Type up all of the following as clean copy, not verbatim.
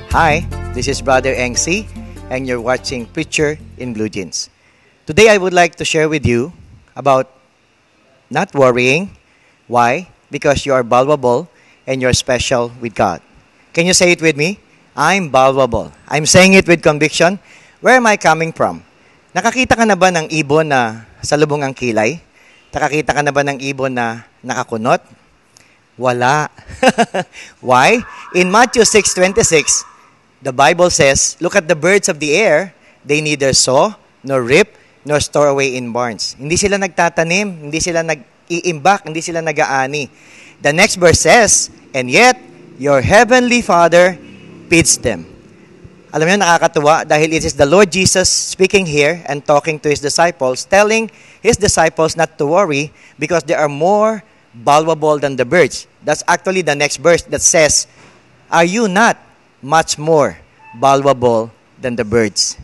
Hi, this is Brother Engsi, and you're watching Preacher in Blue Jeans. Today I would like to share with you about not worrying. Why? Because you are valuable and you're special with God. Can you say it with me? I'm valuable. I'm saying it with conviction. Where am I coming from? Nakakita ka na ba ng ibon na salubong ang kilay? Nakakita ka na ba ng ibon na nakakunot? Wala. Why? In Matthew 6:26, the Bible says, look at the birds of the air. They neither sow, nor reap, nor store away in barns. Hindi sila nagtatanim, hindi sila nag-iimbak, hindi sila nag-aani. The next verse says, and yet, your heavenly Father feeds them. Alam niyo, nakakatuwa dahil it is the Lord Jesus speaking here and talking to His disciples, telling His disciples not to worry because they are more valuable than the birds. That's actually the next verse that says, are you not much more valuable than the birds?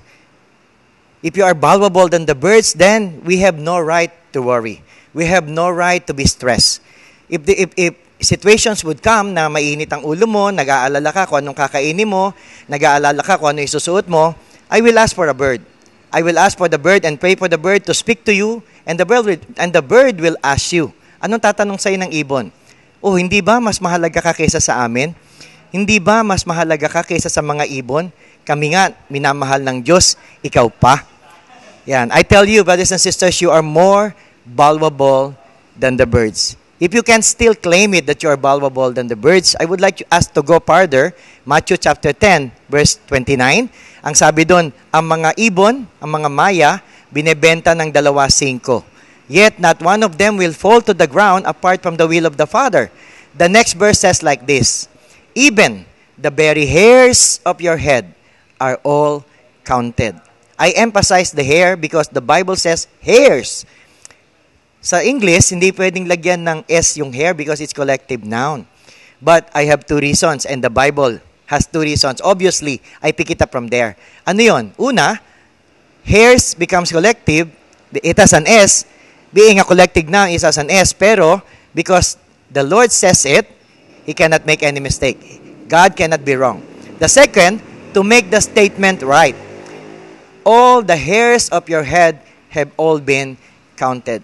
If you are valuable than the birds, then we have no right to worry. We have no right to be stressed. If situations would come na mainit ang ulo mo, nag-aalala ka kung anong kakainin mo, nag-aalala ka kung ano isusuot mo, I will ask for a bird. I will ask for the bird and pray for the bird to speak to you, and the bird will ask you. Anong tatanong sa'yo ng ibon? Oh, hindi ba mas mahalaga ka kaysa sa amin? Hindi ba mas mahalaga ka kaysa sa mga ibon? Kami nga, minamahal ng Diyos, ikaw pa. Yan. I tell you, brothers and sisters, you are more valuable than the birds. If you can still claim it that you are valuable than the birds, I would like us to go further. Matthew chapter 10, verse 29. Ang sabi doon, ang mga ibon, ang mga maya, binebenta ng 2.5. Yet not one of them will fall to the ground apart from the will of the Father. The next verse says like this, even the very hairs of your head are all counted. I emphasize the hair because the Bible says hairs. Sa English, hindi pwedeng lagyan ng S yung hair because it's collective noun. But I have two reasons and the Bible has two reasons. Obviously, I pick it up from there. Ano yun? Una, hairs becomes collective. It has an S. Being a collective noun is as an S. Pero because the Lord says it, He cannot make any mistake. God cannot be wrong. The second, to make the statement right. All the hairs of your head have all been counted.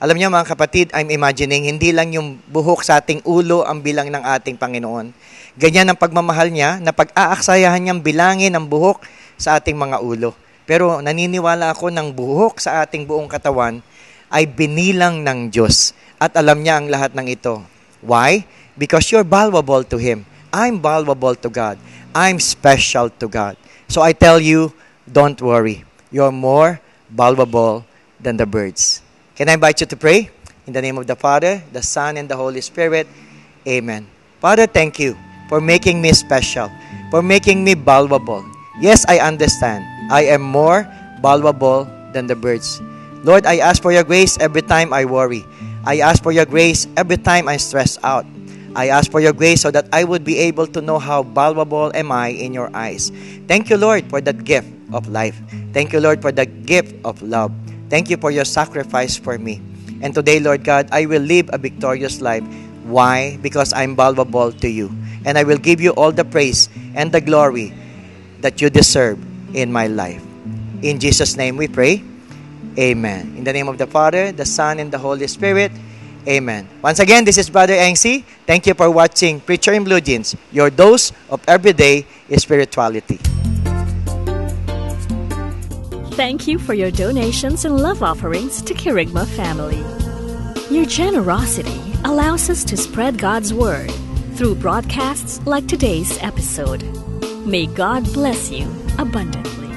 Alam niyo mga kapatid, I'm imagining, hindi lang yung buhok sa ating ulo ang bilang ng ating Panginoon. Ganyan ang pagmamahal niya, na pag-aaksayahan niyang bilangin ang buhok sa ating mga ulo. Pero naniniwala ako ng buhok sa ating buong katawan ay binilang ng Diyos. At alam niya ang lahat ng ito. Why? Because you're valuable to Him. I'm valuable to God. I'm special to God. So I tell you, don't worry. You're more valuable than the birds. Can I invite you to pray? In the name of the Father, the Son, and the Holy Spirit. Amen. Father, thank you for making me special, for making me valuable. Yes, I understand. I am more valuable than the birds. Lord, I ask for your grace every time I worry. I ask for your grace every time I'm stressed out. I ask for your grace so that I would be able to know how valuable am I in your eyes. Thank you, Lord, for that gift of life. Thank you, Lord, for the gift of love. Thank you for your sacrifice for me. And today, Lord God, I will live a victorious life. Why? Because I'm valuable to you. And I will give you all the praise and the glory that you deserve in my life. In Jesus' name we pray. Amen. In the name of the Father, the Son, and the Holy Spirit. Amen. Once again, this is Brother Engsi. Thank you for watching Preacher in Blue Jeans, your dose of everyday spirituality. Thank you for your donations and love offerings to Kerygma family. Your generosity allows us to spread God's word through broadcasts like today's episode. May God bless you abundantly.